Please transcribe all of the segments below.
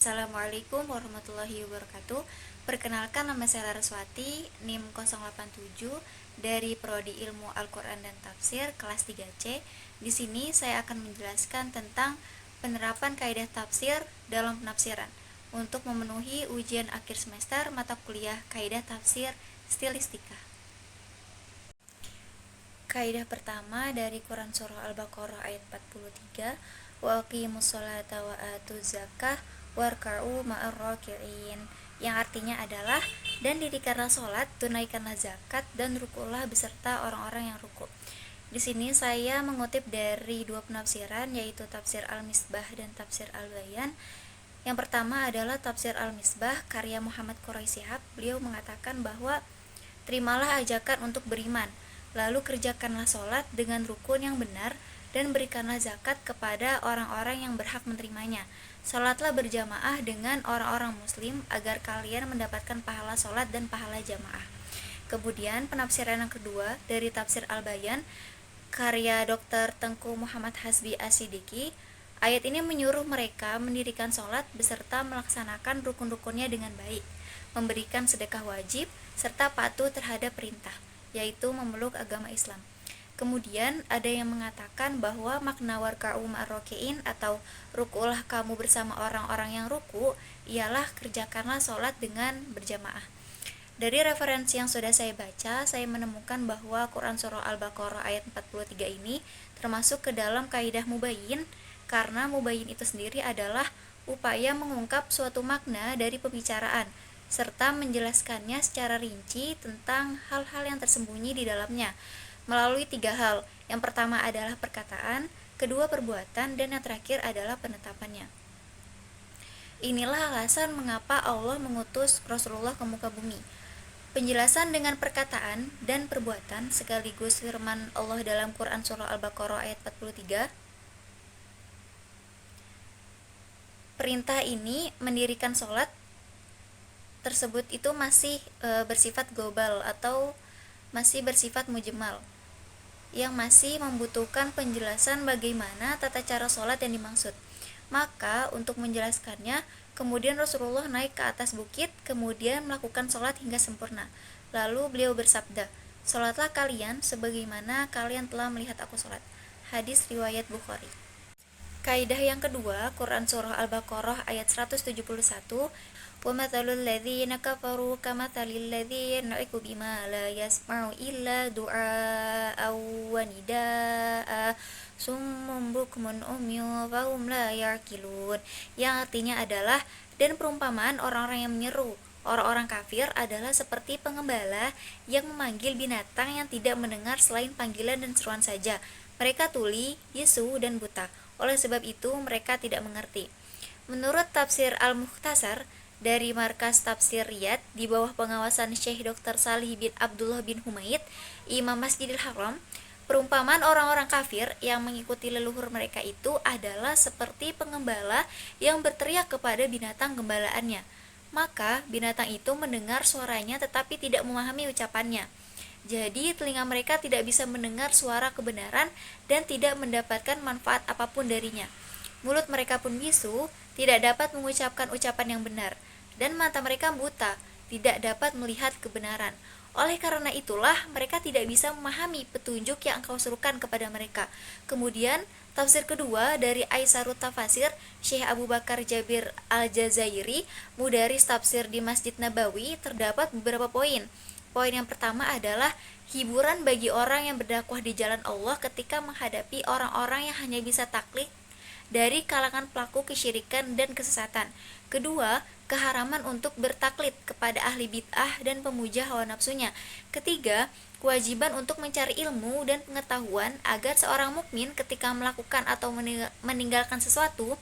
Assalamualaikum warahmatullahi wabarakatuh. Perkenalkan, nama saya Laraswati, NIM 087 dari Prodi Ilmu Al-Quran dan Tafsir kelas 3C. Di sini saya akan menjelaskan tentang penerapan kaidah tafsir dalam penafsiran untuk memenuhi ujian akhir semester mata kuliah kaidah tafsir stilistika. Kaidah pertama dari Quran Surah Al-Baqarah ayat 43, wa aqimus sholata wa atuz zakah warka'u ma'ar raki'in, yang artinya adalah, dan dirikanlah sholat, tunaikanlah zakat, dan rukulah beserta orang-orang yang ruku. Di sini saya mengutip dari dua penafsiran, yaitu tafsir Al-Misbah dan tafsir Al-Bayan. Yang pertama adalah tafsir Al-Misbah karya Muhammad Quraish Shihab. Beliau mengatakan bahwa terimalah ajakan untuk beriman, lalu kerjakanlah sholat dengan rukun yang benar, dan berikanlah zakat kepada orang-orang yang berhak menerimanya. Sholatlah berjamaah dengan orang-orang muslim agar kalian mendapatkan pahala sholat dan pahala jamaah. Kemudian penafsiran yang kedua dari tafsir Al-Bayan karya Dr. Tengku Muhammad Hasbi As-Siddiqi. Ayat ini menyuruh mereka mendirikan sholat beserta melaksanakan rukun-rukunnya dengan baik, memberikan sedekah wajib, serta patuh terhadap perintah, yaitu memeluk agama Islam. Kemudian ada yang mengatakan bahwa makna warka'u ma'ar-raki'in atau rukulah kamu bersama orang-orang yang ruku ialah kerjakanlah sholat dengan berjamaah. Dari referensi yang sudah saya baca, saya menemukan bahwa Quran Surah Al-Baqarah ayat 43 ini termasuk ke dalam kaidah mubayyin, karena mubayyin itu sendiri adalah upaya mengungkap suatu makna dari pembicaraan serta menjelaskannya secara rinci tentang hal-hal yang tersembunyi di dalamnya melalui tiga hal. Yang pertama adalah perkataan, kedua perbuatan, dan yang terakhir adalah penetapannya. Inilah alasan mengapa Allah mengutus Rasulullah ke muka bumi. Penjelasan dengan perkataan dan perbuatan sekaligus firman Allah dalam Quran Surah Al-Baqarah ayat 43. Perintah ini mendirikan sholat tersebut itu masih bersifat global atau masih bersifat mujmal, yang masih membutuhkan penjelasan bagaimana tata cara sholat yang dimaksud. Maka untuk menjelaskannya, kemudian Rasulullah naik ke atas bukit, kemudian melakukan sholat hingga sempurna. Lalu beliau bersabda, sholatlah kalian sebagaimana kalian telah melihat aku sholat. Hadis riwayat Bukhari. Kaidah yang kedua, Quran Surah Al-Baqarah ayat 171, وَمَثَلُ الَّذِينَ كَفَرُوا كَمَثَلِ الَّذِي يَنْعِقُ بِمَا لَا يَسْمَعُ إِلَّا دُعَاءً وَنِدَاءً صُمٌّ بُكْمٌ عُمْيٌ فَهُمْ لَا يَعْقِلُونَ, yang artinya adalah, dan perumpamaan orang-orang yang menyeru orang-orang kafir adalah seperti pengembala yang memanggil binatang yang tidak mendengar selain panggilan dan seruan saja. Mereka tuli, bisu, dan buta. Oleh sebab itu mereka tidak mengerti. Menurut tafsir Al-Mukhtasar dari Markas Tafsir Riyadh di bawah pengawasan Syekh Dr. Salih bin Abdullah bin Humaid, Imam Masjidil Haram, perumpamaan orang-orang kafir yang mengikuti leluhur mereka itu adalah seperti pengembala yang berteriak kepada binatang gembalaannya. Maka binatang itu mendengar suaranya tetapi tidak memahami ucapannya. Jadi telinga mereka tidak bisa mendengar suara kebenaran dan tidak mendapatkan manfaat apapun darinya. Mulut mereka pun bisu, tidak dapat mengucapkan ucapan yang benar, dan mata mereka buta, tidak dapat melihat kebenaran. Oleh karena itulah mereka tidak bisa memahami petunjuk yang engkau serukan kepada mereka. Kemudian tafsir kedua dari Aisarut Tafasir, Syekh Abu Bakar Jabir Al-Jazairi, mudaris tafsir di Masjid Nabawi, terdapat beberapa poin. Poin yang pertama adalah hiburan bagi orang yang berdakwah di jalan Allah ketika menghadapi orang-orang yang hanya bisa taklid dari kalangan pelaku kesyirikan dan kesesatan. Kedua, keharaman untuk bertaklid kepada ahli bid'ah dan pemuja hawa nafsunya. Ketiga, kewajiban untuk mencari ilmu dan pengetahuan agar seorang mukmin ketika melakukan atau meninggalkan sesuatu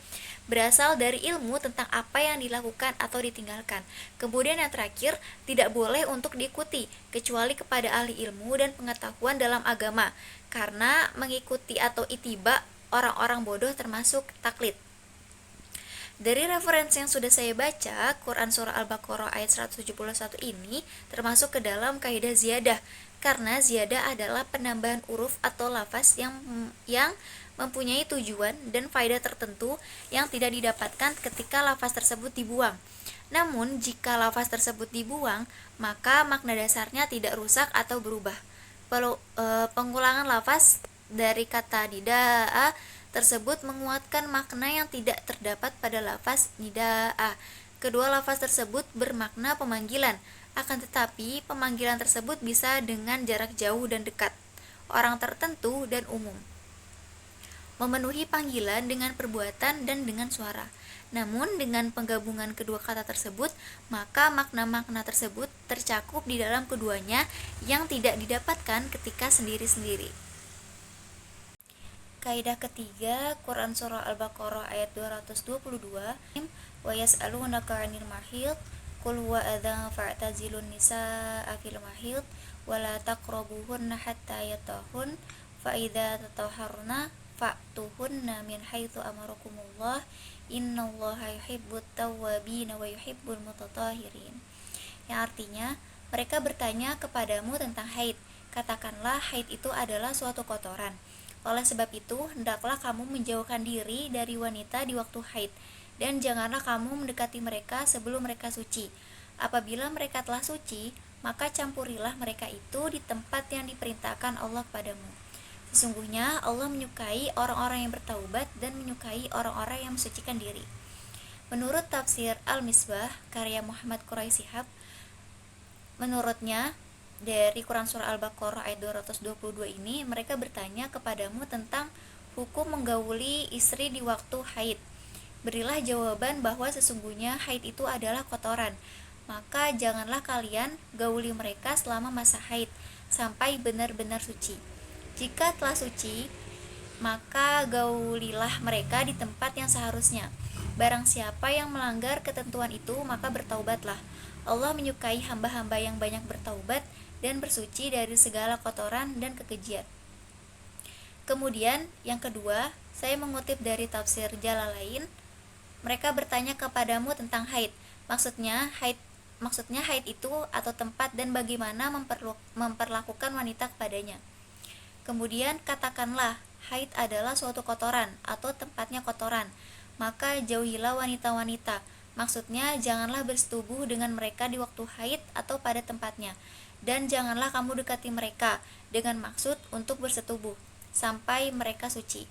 berasal dari ilmu tentang apa yang dilakukan atau ditinggalkan. Kemudian yang terakhir, tidak boleh untuk diikuti kecuali kepada ahli ilmu dan pengetahuan dalam agama, karena mengikuti atau itiba orang-orang bodoh termasuk taklid. Dari referensi yang sudah saya baca, Quran Surah Al-Baqarah ayat 171 ini termasuk ke dalam kaidah ziyadah, karena ziyadah adalah penambahan huruf atau lafaz yang mempunyai tujuan dan faedah tertentu yang tidak didapatkan ketika lafaz tersebut dibuang. Namun, jika lafaz tersebut dibuang, maka makna dasarnya tidak rusak atau berubah. Pengulangan lafaz dari kata nida'a tersebut menguatkan makna yang tidak terdapat pada lafaz nida'a. Kedua lafaz tersebut bermakna pemanggilan, akan tetapi pemanggilan tersebut bisa dengan jarak jauh dan dekat, orang tertentu dan umum, memenuhi panggilan dengan perbuatan dan dengan suara. Namun dengan penggabungan kedua kata tersebut, maka makna-makna tersebut tercakup di dalam keduanya yang tidak didapatkan ketika sendiri-sendiri. Kaidah ketiga, Quran Surah Al-Baqarah ayat 222, wa yas'alunaka 'anil mahid qul huwa adzan fa'tazilun nisaa fil mahid wa la taqrabuhunna hatta yatahun fa idza tatahharna fa'tuhunna min haitsu amarakumullah innallaha yuhibbut tawwabin wa yuhibbul mutatahhirin. Yang artinya, mereka bertanya kepadamu tentang haid. Katakanlah haid itu adalah suatu kotoran. Oleh sebab itu, hendaklah kamu menjauhkan diri dari wanita di waktu haid, dan janganlah kamu mendekati mereka sebelum mereka suci. Apabila mereka telah suci, maka campurilah mereka itu di tempat yang diperintahkan Allah padamu. Sesungguhnya Allah menyukai orang-orang yang bertaubat dan menyukai orang-orang yang mensucikan diri. Menurut tafsir Al-Misbah karya Muhammad Quraisy Shihab, menurutnya dari Quran Surah Al-Baqarah ayat 222 ini, mereka bertanya kepadamu tentang hukum menggauli istri di waktu haid. Berilah jawaban bahwa sesungguhnya haid itu adalah kotoran, maka janganlah kalian gauli mereka selama masa haid sampai benar-benar suci. Jika telah suci, maka gaulilah mereka di tempat yang seharusnya. Barang siapa yang melanggar ketentuan itu, maka bertaubatlah. Allah menyukai hamba-hamba yang banyak bertaubat dan bersuci dari segala kotoran dan kekejian. Kemudian, yang kedua, saya mengutip dari tafsir Jalalain. Mereka bertanya kepadamu tentang haid. Maksudnya haid itu atau tempat dan bagaimana memperlakukan wanita kepadanya. Kemudian katakanlah, haid adalah suatu kotoran atau tempatnya kotoran, maka jauhilah wanita-wanita. Maksudnya janganlah bersetubuh dengan mereka di waktu haid atau pada tempatnya, dan janganlah kamu dekati mereka dengan maksud untuk bersetubuh sampai mereka suci.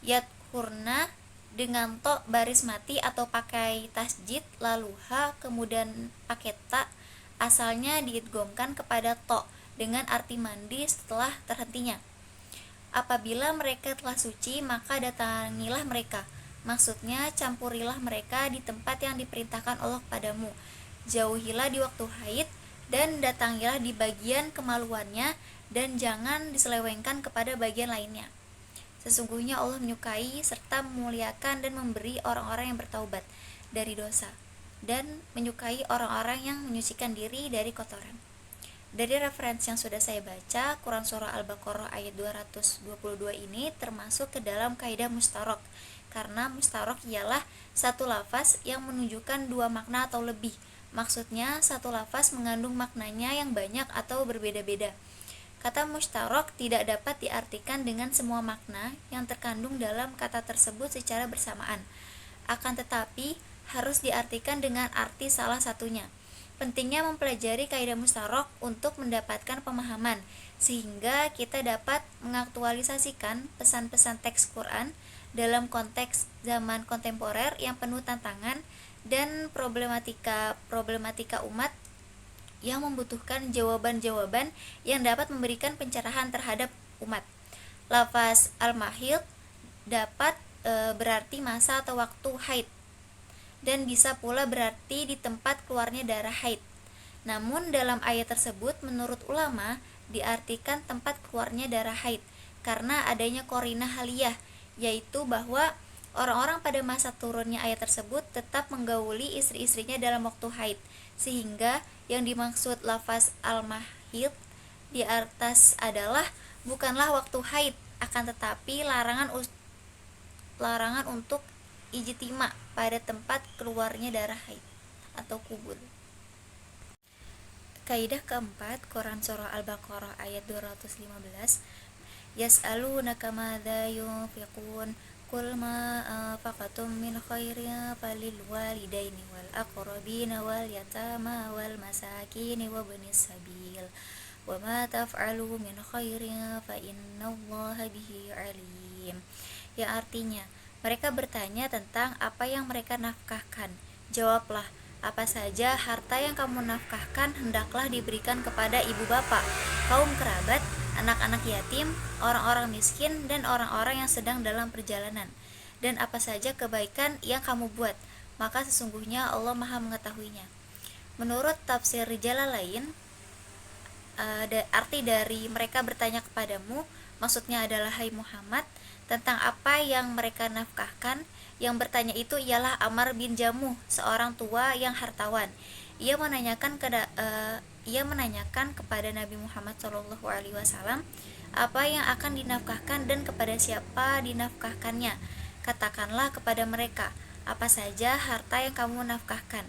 Yadhurna dengan to baris mati atau pakai tasjid lalu ha kemudian pakai ta, asalnya diidghamkan kepada to dengan arti mandi setelah terhentinya. Apabila mereka telah suci, maka datangilah mereka. Maksudnya campurilah mereka di tempat yang diperintahkan Allah padamu. Jauhilah di waktu haid dan datangilah di bagian kemaluannya, dan jangan diselewengkan kepada bagian lainnya. Sesungguhnya Allah menyukai serta memuliakan dan memberi orang-orang yang bertaubat dari dosa, dan menyukai orang-orang yang menyucikan diri dari kotoran. Dari referensi yang sudah saya baca, Quran Surah Al-Baqarah ayat 222 ini termasuk ke dalam kaidah mustarok, karena mustarok ialah satu lafaz yang menunjukkan dua makna atau lebih. Maksudnya, satu lafaz mengandung maknanya yang banyak atau berbeda-beda. Kata mustarok tidak dapat diartikan dengan semua makna yang terkandung dalam kata tersebut secara bersamaan. Akan tetapi, harus diartikan dengan arti salah satunya. Pentingnya mempelajari kaidah mustarok untuk mendapatkan pemahaman, sehingga kita dapat mengaktualisasikan pesan-pesan teks Quran dalam konteks zaman kontemporer yang penuh tantangan dan problematika umat yang membutuhkan jawaban-jawaban yang dapat memberikan pencerahan terhadap umat. Lafaz al-mahid dapat berarti masa atau waktu haid, dan bisa pula berarti di tempat keluarnya darah haid. Namun dalam ayat tersebut menurut ulama diartikan tempat keluarnya darah haid karena adanya qarinah haliyah, yaitu bahwa orang-orang pada masa turunnya ayat tersebut tetap menggauli istri-istrinya dalam waktu haid, sehingga yang dimaksud lafaz al-mahid di atas adalah bukanlah waktu haid, akan tetapi larangan untuk ijtima pada tempat keluarnya darah haid atau kubur. Kaidah keempat, Quran Surah Al-Baqarah ayat 215, yas'alunaka madza yunfiqun qul ma anfaqtum min khairin falil walidaini wal aqrabina wal yatama wal masakin wa ibnis sabil wa ma taf'alu min khairin fa innallaha bihi alim. Yang artinya, mereka bertanya tentang apa yang mereka nafkahkan. Jawablah, apa saja harta yang kamu nafkahkan hendaklah diberikan kepada ibu bapak, kaum kerabat, anak-anak yatim, orang-orang miskin, dan orang-orang yang sedang dalam perjalanan. Dan apa saja kebaikan yang kamu buat, maka sesungguhnya Allah Maha mengetahuinya. Menurut tafsir Jalalain, arti dari mereka bertanya kepadamu, maksudnya adalah hai Muhammad, tentang apa yang mereka nafkahkan. Yang bertanya itu ialah Amr bin Jamuh, seorang tua yang hartawan. Ia menanyakan kepada Nabi Muhammad SAW apa yang akan dinafkahkan dan kepada siapa dinafkahkannya. Katakanlah kepada mereka, apa saja harta yang kamu nafkahkan.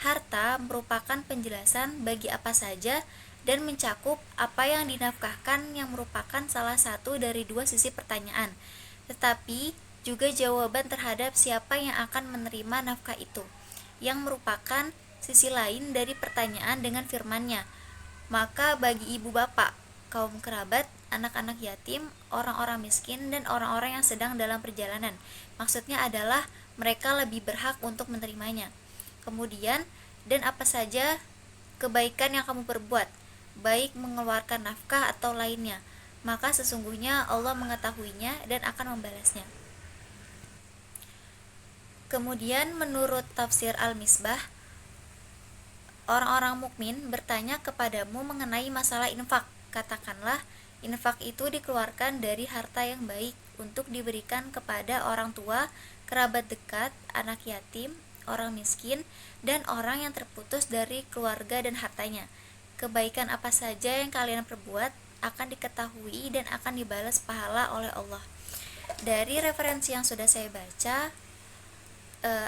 Harta merupakan penjelasan bagi apa saja dan mencakup apa yang dinafkahkan, yang merupakan salah satu dari dua sisi pertanyaan, tetapi juga jawaban terhadap siapa yang akan menerima nafkah itu, yang merupakan sisi lain dari pertanyaan dengan firman-Nya. Maka bagi ibu bapak, kaum kerabat, anak-anak yatim, orang-orang miskin, dan orang-orang yang sedang dalam perjalanan, maksudnya adalah mereka lebih berhak untuk menerimanya. Kemudian, dan apa saja kebaikan yang kamu perbuat, baik mengeluarkan nafkah atau lainnya, maka sesungguhnya Allah mengetahuinya dan akan membalasnya. Kemudian menurut tafsir Al-Misbah, orang-orang mukmin bertanya kepadamu mengenai masalah infak. Katakanlah, infak itu dikeluarkan dari harta yang baik untuk diberikan kepada orang tua, kerabat dekat, anak yatim, orang miskin, dan orang yang terputus dari keluarga dan hartanya. Kebaikan apa saja yang kalian perbuat akan diketahui dan akan dibalas pahala oleh Allah. Dari referensi yang sudah saya baca,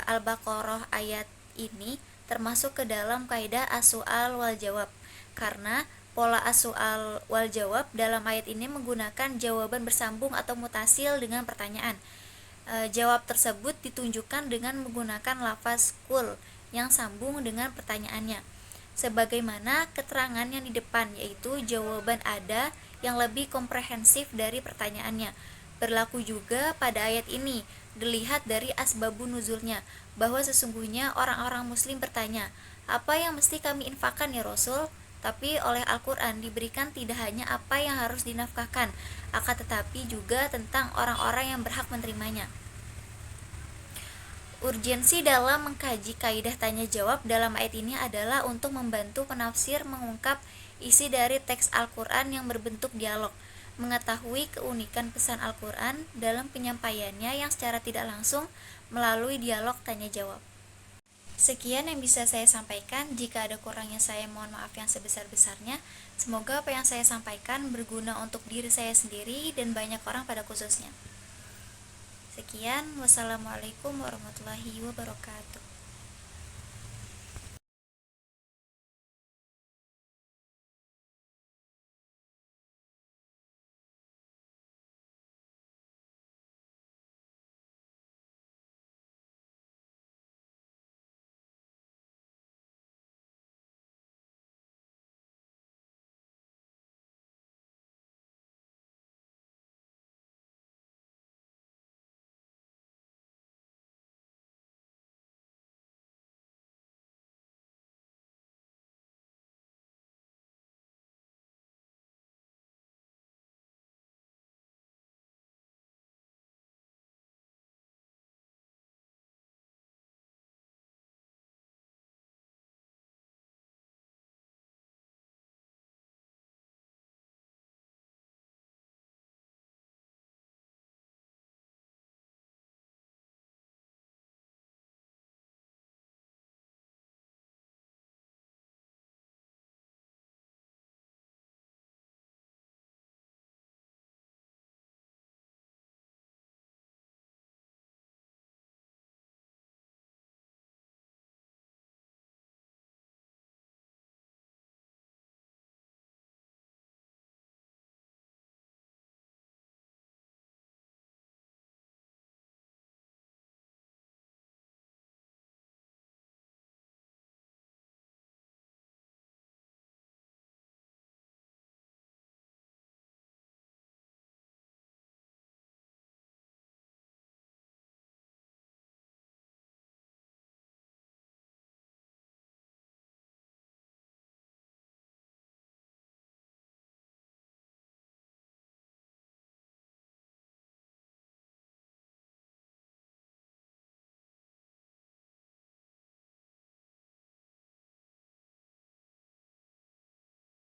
Al-Baqarah ayat ini termasuk ke dalam kaidah as-su'al wal jawab, karena pola as-su'al wal jawab dalam ayat ini menggunakan jawaban bersambung atau mutasil dengan pertanyaan. Jawab tersebut ditunjukkan dengan menggunakan lafaz kul yang sambung dengan pertanyaannya, sebagaimana keterangan yang di depan, yaitu jawaban ada yang lebih komprehensif dari pertanyaannya. Berlaku juga pada ayat ini, dilihat dari asbabun nuzulnya, bahwa sesungguhnya orang-orang muslim bertanya, apa yang mesti kami infakkan ya Rasul? Tapi oleh Al-Quran diberikan tidak hanya apa yang harus dinafkahkan, akan tetapi juga tentang orang-orang yang berhak menerimanya. Urgensi dalam mengkaji kaidah tanya jawab dalam ayat ini adalah untuk membantu penafsir mengungkap isi dari teks Al-Quran yang berbentuk dialog, mengetahui keunikan pesan Al-Quran dalam penyampaiannya yang secara tidak langsung melalui dialog tanya jawab. Sekian yang bisa saya sampaikan. Jika ada kurangnya saya mohon maaf yang sebesar-besarnya. Semoga apa yang saya sampaikan berguna untuk diri saya sendiri dan banyak orang pada khususnya. Sekian, wassalamualaikum warahmatullahi wabarakatuh.